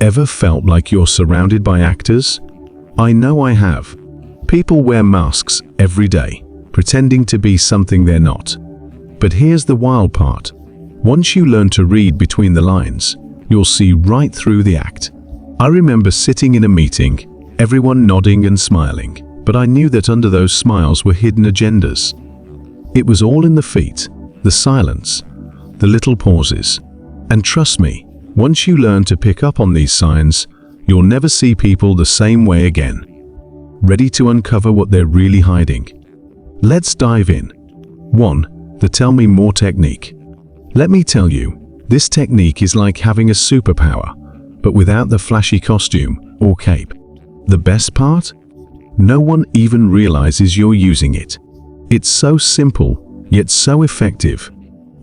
Ever felt like you're surrounded by actors? I know I have. People wear masks every day, pretending to be something they're not. But here's the wild part. Once you learn to read between the lines, you'll see right through the act. I remember sitting in a meeting, everyone nodding and smiling, but I knew that under those smiles were hidden agendas. It was all in the feet, the silence, the little pauses. And trust me, once you learn to pick up on these signs, you'll never see people the same way again. Ready to uncover what they're really hiding? Let's dive in. 1. The Tell Me More technique. Let me tell you, this technique is like having a superpower, but without the flashy costume or cape. The best part? No one even realizes you're using it. It's so simple, yet so effective.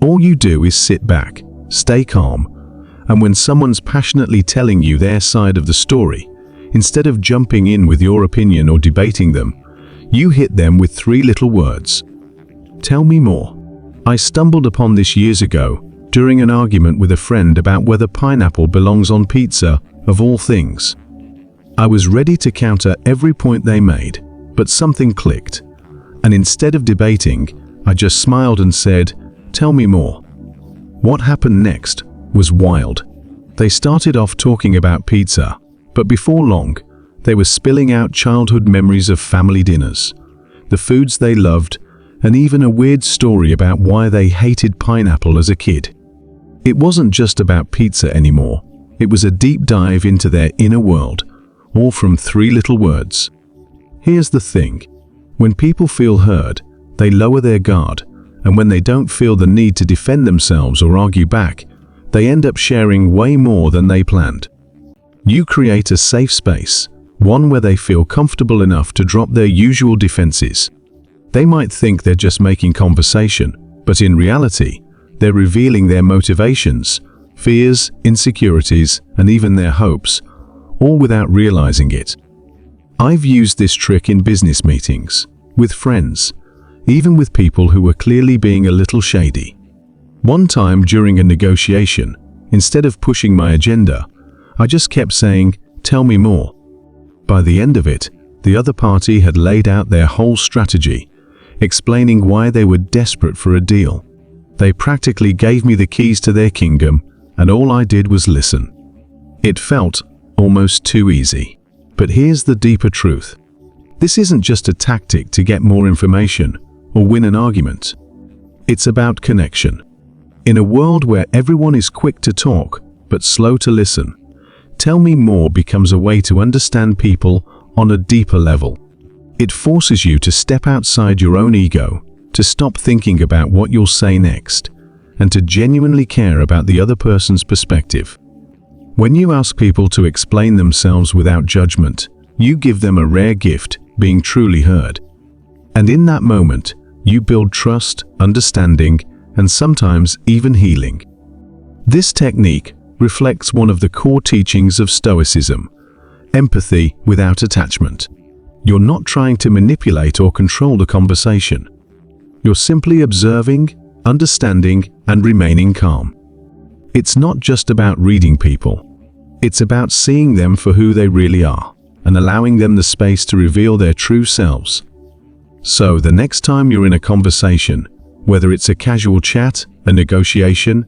All you do is sit back, stay calm, and when someone's passionately telling you their side of the story, instead of jumping in with your opinion or debating them, you hit them with 3 little words. Tell me more. I stumbled upon this years ago during an argument with a friend about whether pineapple belongs on pizza, of all things. I was ready to counter every point they made, but something clicked. And instead of debating, I just smiled and said, "Tell me more." What happened next was wild. They started off talking about pizza, but before long, they were spilling out childhood memories of family dinners, the foods they loved, and even a weird story about why they hated pineapple as a kid. It wasn't just about pizza anymore. It was a deep dive into their inner world, all from 3 little words. Here's the thing. When people feel heard, they lower their guard, and when they don't feel the need to defend themselves or argue back, they end up sharing way more than they planned. You create a safe space, one where they feel comfortable enough to drop their usual defenses. They might think they're just making conversation, but in reality, they're revealing their motivations, fears, insecurities, and even their hopes, all without realizing it. I've used this trick in business meetings, with friends, even with people who were clearly being a little shady. One time during a negotiation, instead of pushing my agenda, I just kept saying, "Tell me more." By the end of it, the other party had laid out their whole strategy, explaining why they were desperate for a deal. They practically gave me the keys to their kingdom, and all I did was listen. It felt almost too easy. But here's the deeper truth. This isn't just a tactic to get more information or win an argument. It's about connection. In a world where everyone is quick to talk but slow to listen, Tell Me More becomes a way to understand people on a deeper level. It forces you to step outside your own ego, to stop thinking about what you'll say next, and to genuinely care about the other person's perspective. When you ask people to explain themselves without judgment, you give them a rare gift, being truly heard. And in that moment, you build trust, understanding, and sometimes even healing. This technique reflects one of the core teachings of Stoicism: empathy without attachment. You're not trying to manipulate or control the conversation. You're simply observing, understanding, and remaining calm. It's not just about reading people. It's about seeing them for who they really are and allowing them the space to reveal their true selves. So the next time you're in a conversation, whether it's a casual chat, a negotiation,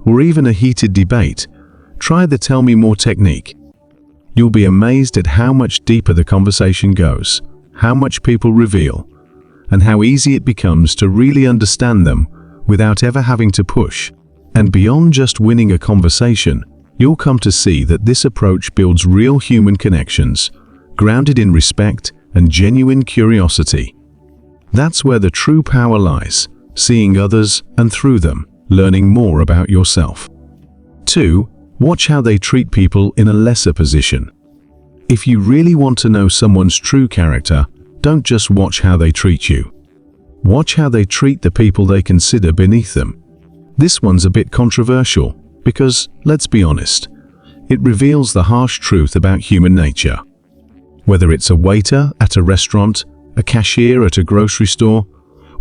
or even a heated debate, try the Tell Me More technique. You'll be amazed at how much deeper the conversation goes, how much people reveal, and how easy it becomes to really understand them without ever having to push. And beyond just winning a conversation, you'll come to see that this approach builds real human connections, grounded in respect and genuine curiosity. That's where the true power lies, seeing others and through them, learning more about yourself. 2. Watch how they treat people in a lesser position. If you really want to know someone's true character, don't just watch how they treat you. Watch how they treat the people they consider beneath them. This one's a bit controversial because, let's be honest, it reveals the harsh truth about human nature. Whether it's a waiter at a restaurant, a cashier at a grocery store,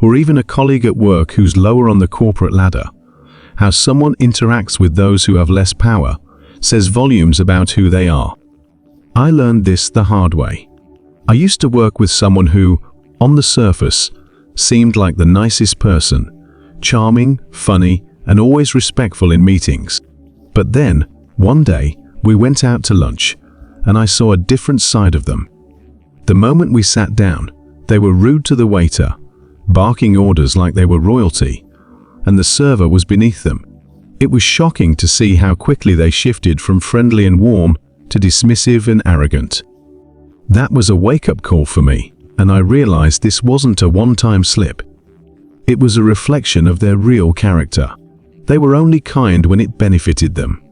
or even a colleague at work who's lower on the corporate ladder, how someone interacts with those who have less power says volumes about who they are. I learned this the hard way. I used to work with someone who, on the surface, seemed like the nicest person, charming, funny, and always respectful in meetings. But then, one day, we went out to lunch, and I saw a different side of them. The moment we sat down, they were rude to the waiter, barking orders like they were royalty, and the server was beneath them. It was shocking to see how quickly they shifted from friendly and warm to dismissive and arrogant. That was a wake-up call for me, and I realized this wasn't a one-time slip. It was a reflection of their real character. They were only kind when it benefited them.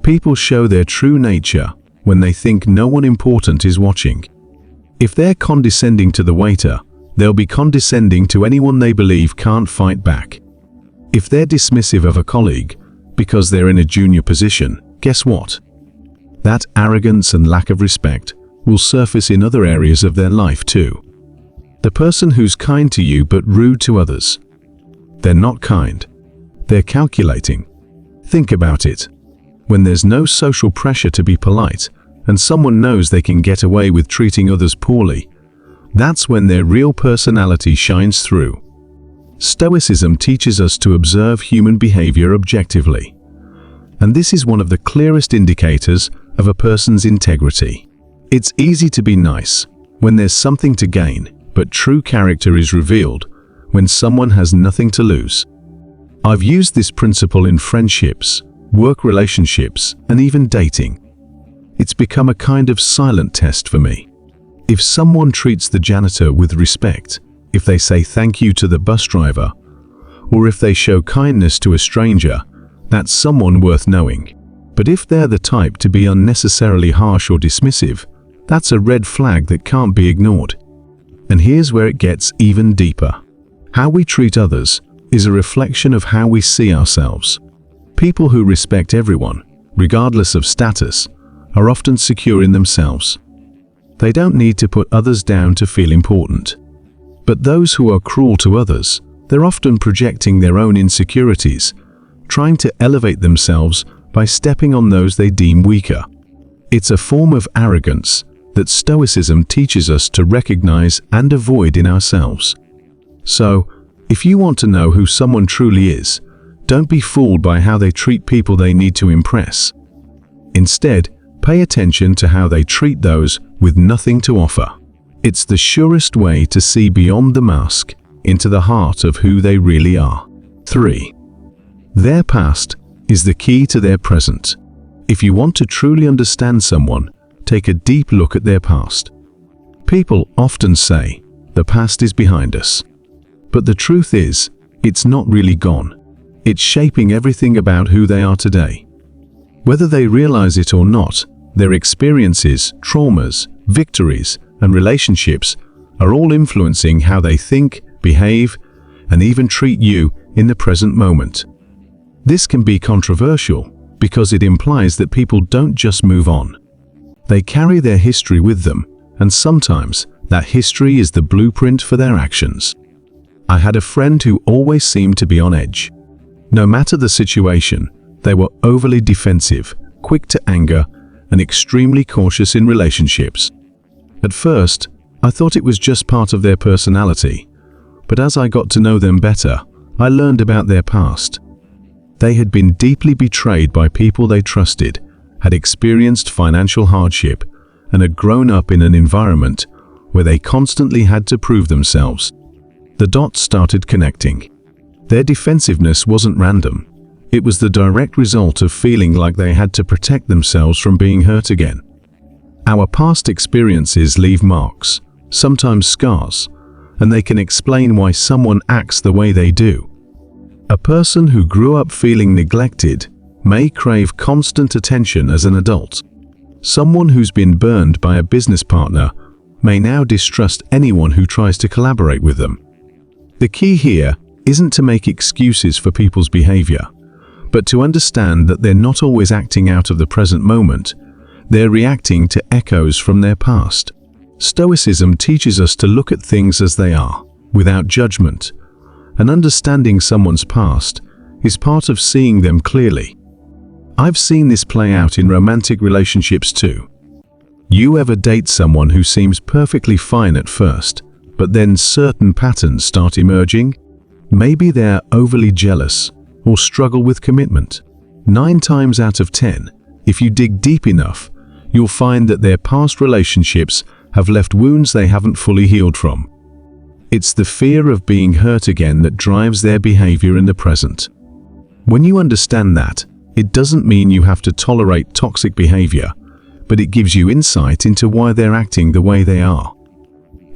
People show their true nature when they think no one important is watching. If they're condescending to the waiter, they'll be condescending to anyone they believe can't fight back. If they're dismissive of a colleague because they're in a junior position, guess what? That arrogance and lack of respect will surface in other areas of their life too. The person who's kind to you but rude to others. They're not kind. They're calculating. Think about it. When there's no social pressure to be polite, and someone knows they can get away with treating others poorly, that's when their real personality shines through. Stoicism teaches us to observe human behavior objectively. And this is one of the clearest indicators of a person's integrity. It's easy to be nice when there's something to gain, but true character is revealed when someone has nothing to lose. I've used this principle in friendships, work relationships, and even dating. It's become a kind of silent test for me. If someone treats the janitor with respect, if they say thank you to the bus driver, or if they show kindness to a stranger, that's someone worth knowing. But if they're the type to be unnecessarily harsh or dismissive, that's a red flag that can't be ignored. And here's where it gets even deeper. How we treat others is a reflection of how we see ourselves. People who respect everyone, regardless of status, are often secure in themselves. They don't need to put others down to feel important. But those who are cruel to others, they're often projecting their own insecurities, trying to elevate themselves by stepping on those they deem weaker. It's a form of arrogance that Stoicism teaches us to recognize and avoid in ourselves. So, if you want to know who someone truly is, don't be fooled by how they treat people they need to impress. Instead, pay attention to how they treat those with nothing to offer. It's the surest way to see beyond the mask into the heart of who they really are. 3. Their past is the key to their present. If you want to truly understand someone, take a deep look at their past. People often say, the past is behind us. But the truth is, it's not really gone. It's shaping everything about who they are today. Whether they realize it or not, their experiences, traumas, victories, and relationships are all influencing how they think, behave, and even treat you in the present moment. This can be controversial because it implies that people don't just move on. They carry their history with them, and sometimes that history is the blueprint for their actions. I had a friend who always seemed to be on edge. No matter the situation, they were overly defensive, quick to anger, and extremely cautious in relationships. At first, I thought it was just part of their personality, but as I got to know them better, I learned about their past. They had been deeply betrayed by people they trusted, had experienced financial hardship, and had grown up in an environment where they constantly had to prove themselves. The dots started connecting. Their defensiveness wasn't random. It was the direct result of feeling like they had to protect themselves from being hurt again. Our past experiences leave marks, sometimes scars, and they can explain why someone acts the way they do. A person who grew up feeling neglected may crave constant attention as an adult. Someone who's been burned by a business partner may now distrust anyone who tries to collaborate with them. The key here isn't to make excuses for people's behavior, but to understand that they're not always acting out of the present moment. They're reacting to echoes from their past. Stoicism teaches us to look at things as they are, without judgment, and understanding someone's past is part of seeing them clearly. I've seen this play out in romantic relationships too. You ever date someone who seems perfectly fine at first, but then certain patterns start emerging? Maybe they're overly jealous or struggle with commitment. 9 times out of 10, if you dig deep enough, you'll find that their past relationships have left wounds they haven't fully healed from. It's the fear of being hurt again that drives their behavior in the present. When you understand that, it doesn't mean you have to tolerate toxic behavior, but it gives you insight into why they're acting the way they are.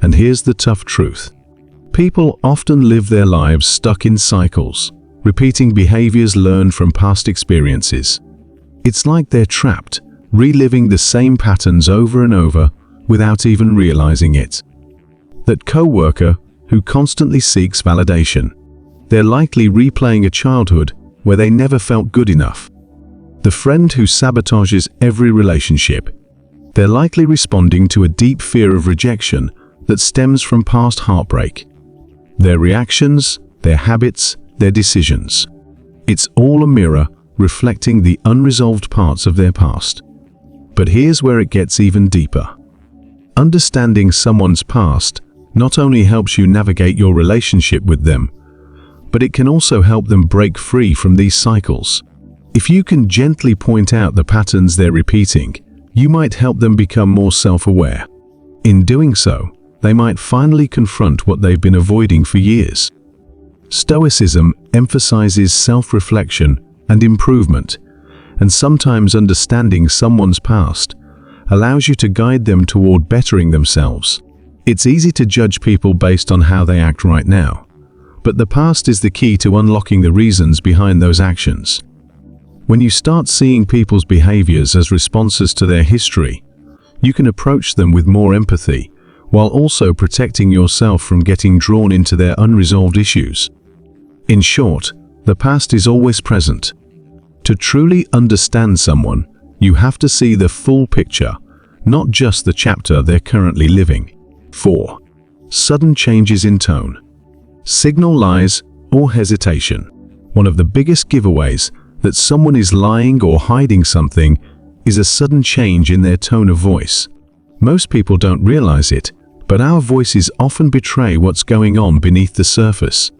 And here's the tough truth. People often live their lives stuck in cycles, repeating behaviors learned from past experiences. It's like they're trapped, reliving the same patterns over and over without even realizing it. That coworker who constantly seeks validation. They're likely replaying a childhood where they never felt good enough. The friend who sabotages every relationship. They're likely responding to a deep fear of rejection that stems from past heartbreak. Their reactions, their habits, their decisions. It's all a mirror reflecting the unresolved parts of their past. But here's where it gets even deeper. Understanding someone's past not only helps you navigate your relationship with them, but it can also help them break free from these cycles. If you can gently point out the patterns they're repeating, you might help them become more self-aware. In doing so, they might finally confront what they've been avoiding for years. Stoicism emphasizes self-reflection and improvement, and sometimes understanding someone's past allows you to guide them toward bettering themselves. It's easy to judge people based on how they act right now, but the past is the key to unlocking the reasons behind those actions. When you start seeing people's behaviors as responses to their history, you can approach them with more empathy, while also protecting yourself from getting drawn into their unresolved issues. In short, the past is always present. To truly understand someone, you have to see the full picture, not just the chapter they're currently living. 4. Sudden changes in tone. Signal lies or hesitation. One of the biggest giveaways that someone is lying or hiding something is a sudden change in their tone of voice. Most people don't realize it, but our voices often betray what's going on beneath the surface.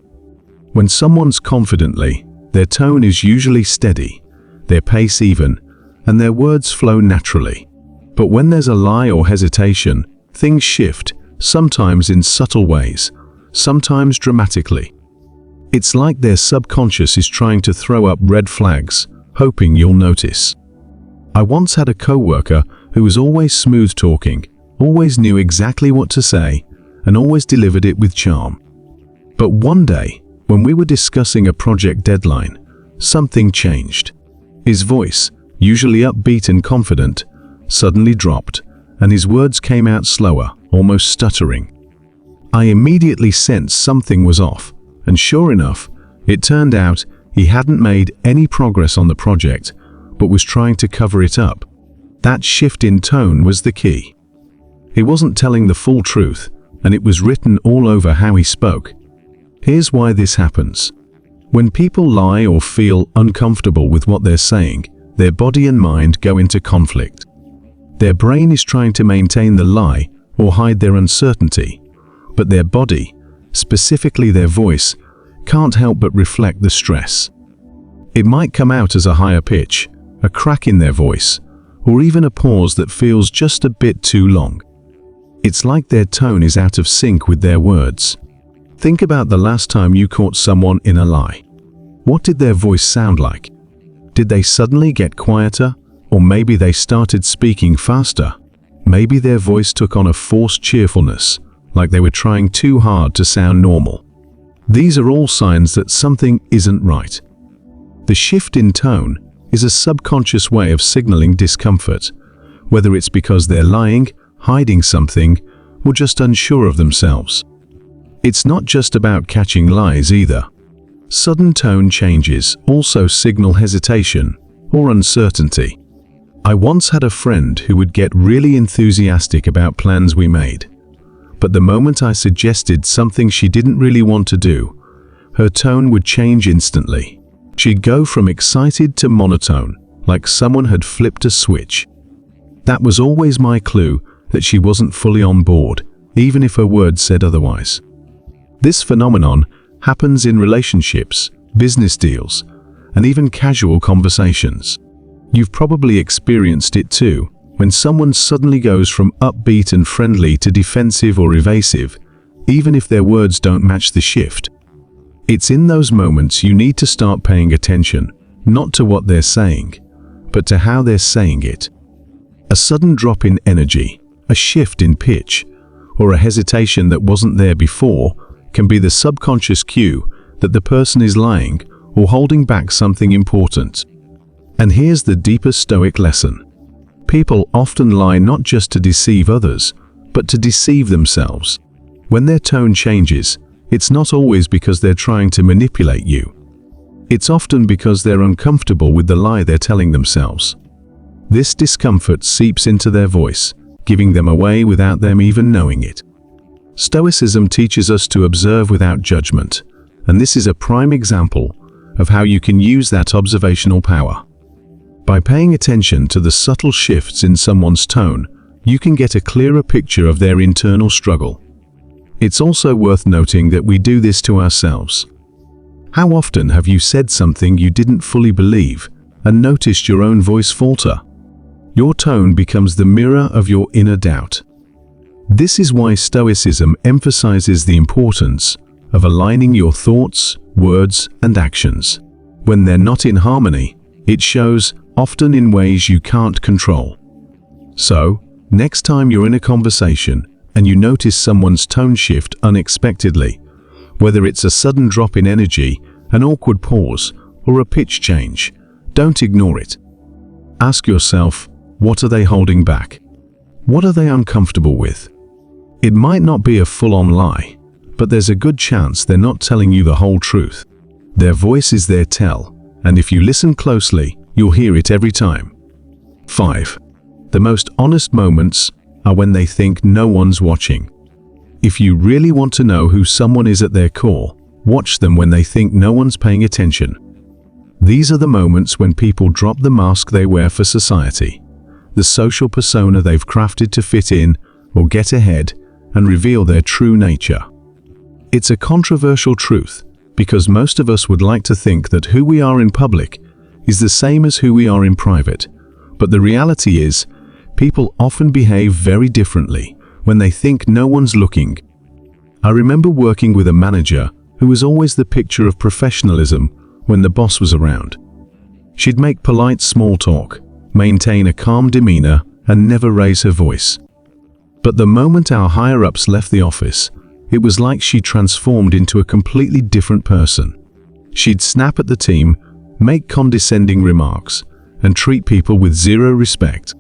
When someone's confidently, their tone is usually steady, their pace even, and their words flow naturally. But when there's a lie or hesitation, things shift, sometimes in subtle ways, sometimes dramatically. It's like their subconscious is trying to throw up red flags, hoping you'll notice. I once had a coworker who was always smooth talking, always knew exactly what to say, and always delivered it with charm. But one day, when we were discussing a project deadline, something changed. His voice, usually upbeat and confident, suddenly dropped, and his words came out slower, almost stuttering. I immediately sensed something was off, and sure enough, it turned out he hadn't made any progress on the project, but was trying to cover it up. That shift in tone was the key. He wasn't telling the full truth, and it was written all over how he spoke. Here's why this happens. When people lie or feel uncomfortable with what they're saying, their body and mind go into conflict. Their brain is trying to maintain the lie or hide their uncertainty, but their body, specifically their voice, can't help but reflect the stress. It might come out as a higher pitch, a crack in their voice, or even a pause that feels just a bit too long. It's like their tone is out of sync with their words. Think about the last time you caught someone in a lie. What did their voice sound like? Did they suddenly get quieter? Or maybe they started speaking faster? Maybe their voice took on a forced cheerfulness, like they were trying too hard to sound normal. These are all signs that something isn't right. The shift in tone is a subconscious way of signaling discomfort, whether it's because they're lying, hiding something, or just unsure of themselves. It's not just about catching lies either. Sudden tone changes also signal hesitation or uncertainty. I once had a friend who would get really enthusiastic about plans we made. But the moment I suggested something she didn't really want to do, her tone would change instantly. She'd go from excited to monotone, like someone had flipped a switch. That was always my clue that she wasn't fully on board, even if her words said otherwise. This phenomenon happens in relationships, business deals, and even casual conversations. You've probably experienced it too, when someone suddenly goes from upbeat and friendly to defensive or evasive, even if their words don't match the shift. It's in those moments you need to start paying attention, not to what they're saying, but to how they're saying it. A sudden drop in energy, a shift in pitch, or a hesitation that wasn't there before can be the subconscious cue that the person is lying or holding back something important. And here's the deeper Stoic lesson. People often lie not just to deceive others, but to deceive themselves. When their tone changes, it's not always because they're trying to manipulate you. It's often because they're uncomfortable with the lie they're telling themselves. This discomfort seeps into their voice, giving them away without them even knowing it. Stoicism teaches us to observe without judgment, and this is a prime example of how you can use that observational power. By paying attention to the subtle shifts in someone's tone, you can get a clearer picture of their internal struggle. It's also worth noting that we do this to ourselves. How often have you said something you didn't fully believe and noticed your own voice falter? Your tone becomes the mirror of your inner doubt. This is why Stoicism emphasizes the importance of aligning your thoughts, words, and actions. When they're not in harmony, it shows, often in ways you can't control. So, next time you're in a conversation and you notice someone's tone shift unexpectedly, whether it's a sudden drop in energy, an awkward pause, or a pitch change, don't ignore it. Ask yourself, what are they holding back? What are they uncomfortable with? It might not be a full-on lie, but there's a good chance they're not telling you the whole truth. Their voice is their tell, and if you listen closely, you'll hear it every time. 5. The most honest moments are when they think no one's watching. If you really want to know who someone is at their core, watch them when they think no one's paying attention. These are the moments when people drop the mask they wear for society, the social persona they've crafted to fit in or get ahead, and reveal their true nature. It's a controversial truth, because most of us would like to think that who we are in public is the same as who we are in private, but the reality is, people often behave very differently when they think no one's looking. I remember working with a manager who was always the picture of professionalism when the boss was around. She'd make polite small talk, maintain a calm demeanor, and never raise her voice. But the moment our higher-ups left the office, it was like she transformed into a completely different person. She'd snap at the team, make condescending remarks, and treat people with zero respect.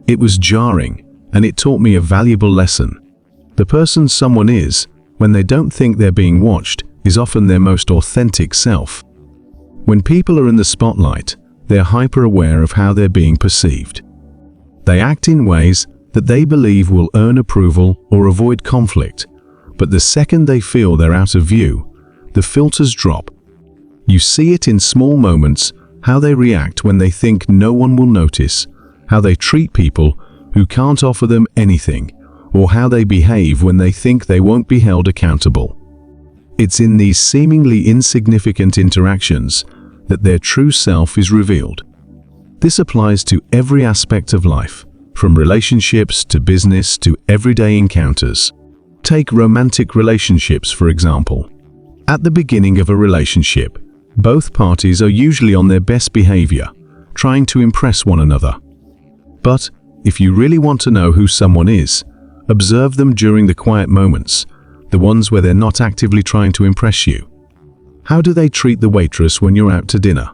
It was jarring, and it taught me a valuable lesson. The person someone is, when they don't think they're being watched, is often their most authentic self. When people are in the spotlight, they're hyper-aware of how they're being perceived. They act in ways that they believe will earn approval or avoid conflict, but the second they feel they're out of view, the filters drop. You see it in small moments, how they react when they think no one will notice, how they treat people who can't offer them anything, or how they behave when they think they won't be held accountable. It's in these seemingly insignificant interactions that their true self is revealed. This applies to every aspect of life, from relationships to business to everyday encounters. Take romantic relationships, for example. At the beginning of a relationship, both parties are usually on their best behavior, trying to impress one another. But if you really want to know who someone is, observe them during the quiet moments, the ones where they're not actively trying to impress you. How do they treat the waitress when you're out to dinner?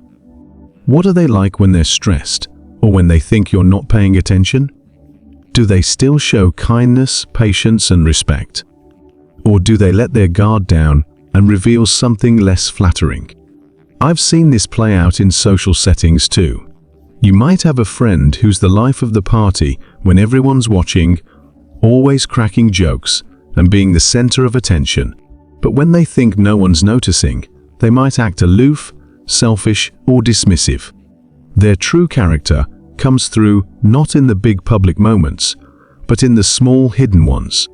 What are they like when they're stressed, or when they think you're not paying attention? Do they still show kindness, patience, and respect? Or do they let their guard down and reveal something less flattering? I've seen this play out in social settings too. You might have a friend who's the life of the party when everyone's watching, always cracking jokes and being the center of attention. But when they think no one's noticing, they might act aloof, selfish, or dismissive. Their true character comes through not in the big public moments, but in the small hidden ones.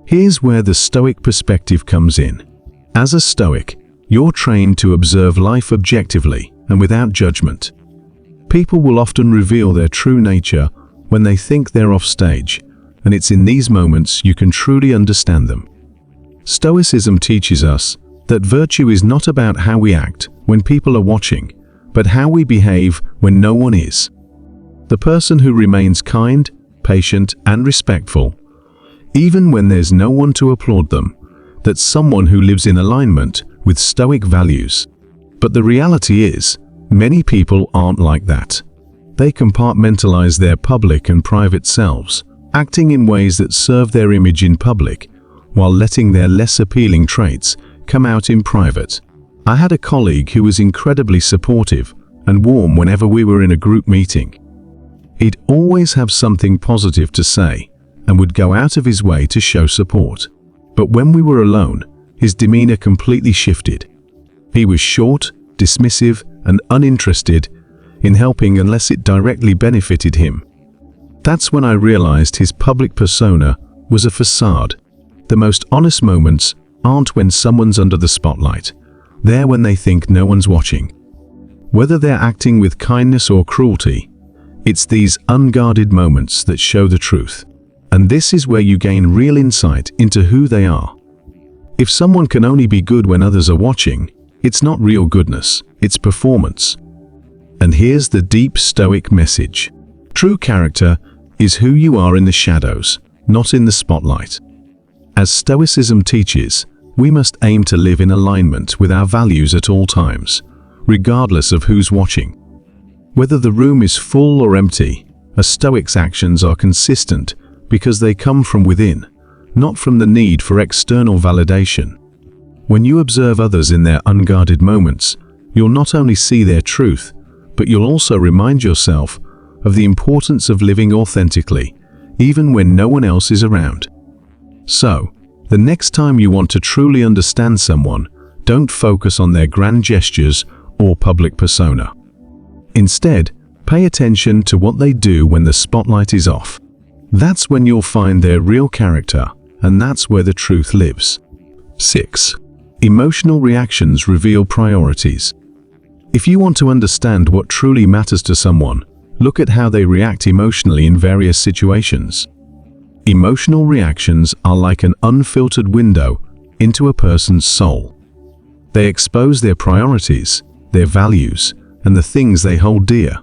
Here's where the Stoic perspective comes in. As a Stoic, you're trained to observe life objectively and without judgment. People will often reveal their true nature when they think they're off stage, and it's in these moments you can truly understand them. Stoicism teaches us that virtue is not about how we act when people are watching, but how we behave when no one is. The person who remains kind, patient, and respectful, even when there's no one to applaud them, that's someone who lives in alignment with Stoic values. But the reality is, many people aren't like that. They compartmentalize their public and private selves, acting in ways that serve their image in public, while letting their less appealing traits come out in private. I had a colleague who was incredibly supportive and warm whenever we were in a group meeting. He'd always have something positive to say and would go out of his way to show support. But when we were alone, his demeanor completely shifted. He was short, dismissive, and uninterested in helping unless it directly benefited him. That's when I realized his public persona was a facade. The most honest moments aren't when someone's under the spotlight. They're when they think no one's watching. Whether they're acting with kindness or cruelty, it's these unguarded moments that show the truth. And this is where you gain real insight into who they are. If someone can only be good when others are watching, it's not real goodness, it's performance. And here's the deep Stoic message. True character is who you are in the shadows, not in the spotlight. As Stoicism teaches, we must aim to live in alignment with our values at all times, regardless of who's watching. Whether the room is full or empty, a Stoic's actions are consistent because they come from within, not from the need for external validation. When you observe others in their unguarded moments, you'll not only see their truth, but you'll also remind yourself of the importance of living authentically, even when no one else is around. So, the next time you want to truly understand someone, don't focus on their grand gestures or public persona. Instead, pay attention to what they do when the spotlight is off. That's when you'll find their real character, and that's where the truth lives. 6. Emotional reactions reveal priorities. If you want to understand what truly matters to someone, look at how they react emotionally in various situations. Emotional reactions are like an unfiltered window into a person's soul. They expose their priorities, their values, and the things they hold dear.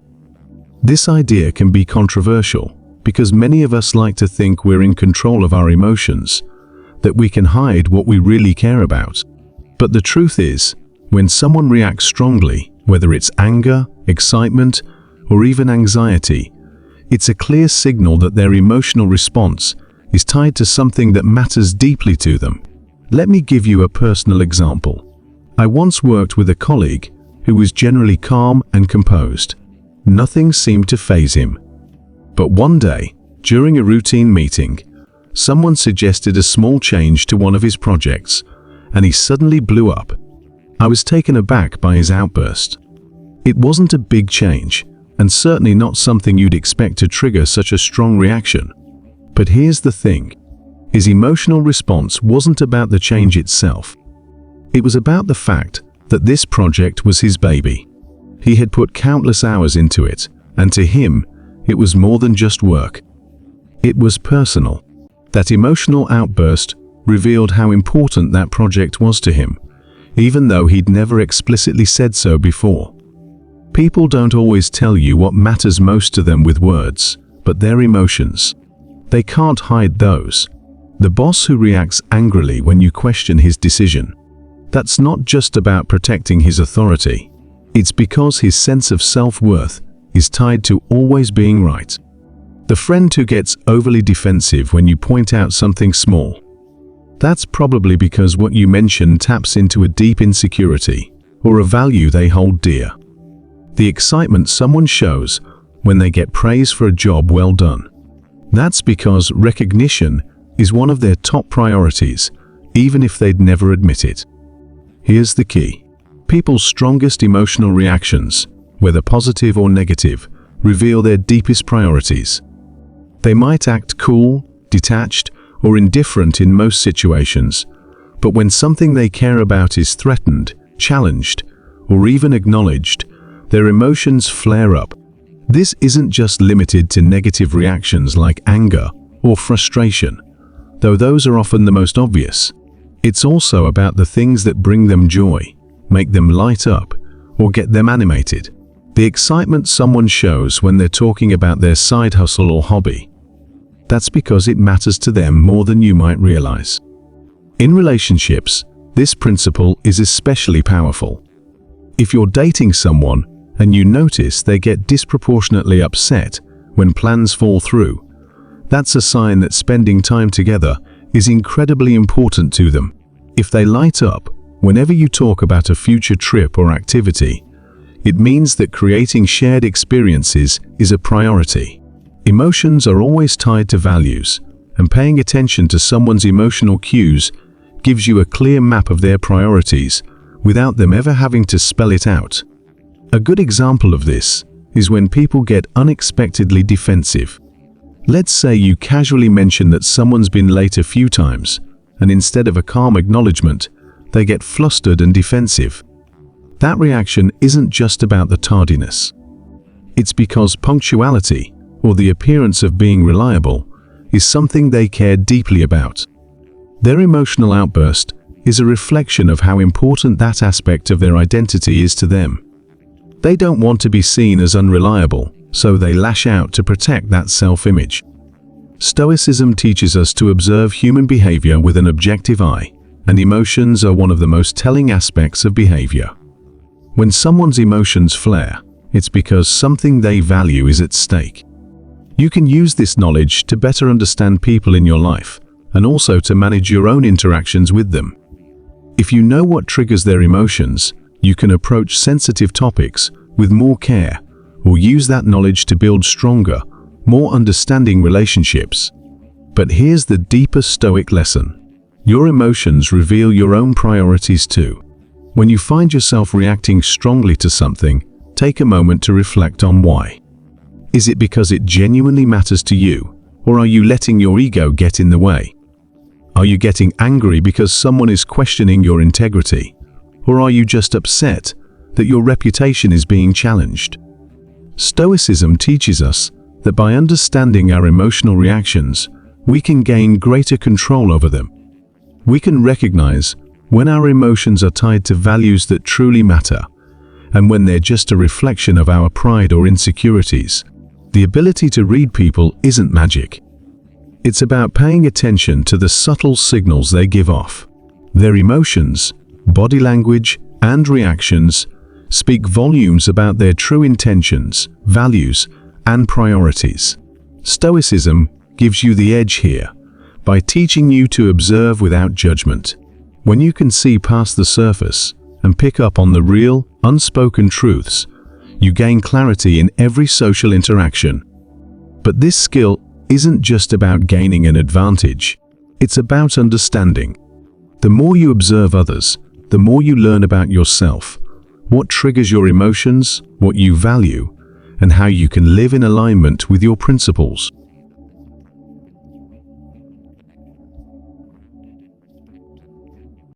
This idea can be controversial because many of us like to think we're in control of our emotions, that we can hide what we really care about. But the truth is, when someone reacts strongly, whether it's anger, excitement, or even anxiety, it's a clear signal that their emotional response is tied to something that matters deeply to them. Let me give you a personal example. I once worked with a colleague who was generally calm and composed. Nothing seemed to faze him. But one day, during a routine meeting, someone suggested a small change to one of his projects, and he suddenly blew up. I was taken aback by his outburst. It wasn't a big change, and certainly not something you'd expect to trigger such a strong reaction. But here's the thing. His emotional response wasn't about the change itself. It was about the fact that this project was his baby. He had put countless hours into it, and to him, it was more than just work. It was personal. That emotional outburst revealed how important that project was to him, even though he'd never explicitly said so before. People don't always tell you what matters most to them with words, but their emotions. They can't hide those. The boss who reacts angrily when you question his decision, that's not just about protecting his authority. It's because his sense of self-worth is tied to always being right. The friend who gets overly defensive when you point out something small, that's probably because what you mention taps into a deep insecurity or a value they hold dear. The excitement someone shows when they get praise for a job well done, that's because recognition is one of their top priorities, even if they'd never admit it. Here's the key. People's strongest emotional reactions whether positive or negative, reveal their deepest priorities. They might act cool, detached, or indifferent in most situations, but when something they care about is threatened, challenged, or even acknowledged, their emotions flare up. This isn't just limited to negative reactions like anger or frustration, though those are often the most obvious. It's also about the things that bring them joy, make them light up, or get them animated. The excitement someone shows when they're talking about their side hustle or hobby. That's because it matters to them more than you might realize. In relationships, this principle is especially powerful. If you're dating someone and you notice they get disproportionately upset when plans fall through, that's a sign that spending time together is incredibly important to them. If they light up whenever you talk about a future trip or activity, it means that creating shared experiences is a priority. Emotions are always tied to values, and paying attention to someone's emotional cues gives you a clear map of their priorities without them ever having to spell it out. A good example of this is when people get unexpectedly defensive. Let's say you casually mention that someone's been late a few times, and instead of a calm acknowledgement, they get flustered and defensive. That reaction isn't just about the tardiness. It's because punctuality, or the appearance of being reliable, is something they care deeply about. Their emotional outburst is a reflection of how important that aspect of their identity is to them. They don't want to be seen as unreliable, so they lash out to protect that self-image. Stoicism teaches us to observe human behavior with an objective eye, and emotions are one of the most telling aspects of behavior. When someone's emotions flare, it's because something they value is at stake. You can use this knowledge to better understand people in your life, and also to manage your own interactions with them. If you know what triggers their emotions, you can approach sensitive topics with more care, or use that knowledge to build stronger, more understanding relationships. But here's the deeper Stoic lesson. Your emotions reveal your own priorities too. When you find yourself reacting strongly to something, take a moment to reflect on why. Is it because it genuinely matters to you, or are you letting your ego get in the way? Are you getting angry because someone is questioning your integrity, or are you just upset that your reputation is being challenged? Stoicism teaches us that by understanding our emotional reactions, we can gain greater control over them. We can recognize when our emotions are tied to values that truly matter, and when they're just a reflection of our pride or insecurities. The ability to read people isn't magic. It's about paying attention to the subtle signals they give off. Their emotions, body language, and reactions speak volumes about their true intentions, values, and priorities. Stoicism gives you the edge here by teaching you to observe without judgment. When you can see past the surface and pick up on the real, unspoken truths, you gain clarity in every social interaction. But this skill isn't just about gaining an advantage. It's about understanding. The more you observe others, the more you learn about yourself, what triggers your emotions, what you value, and how you can live in alignment with your principles.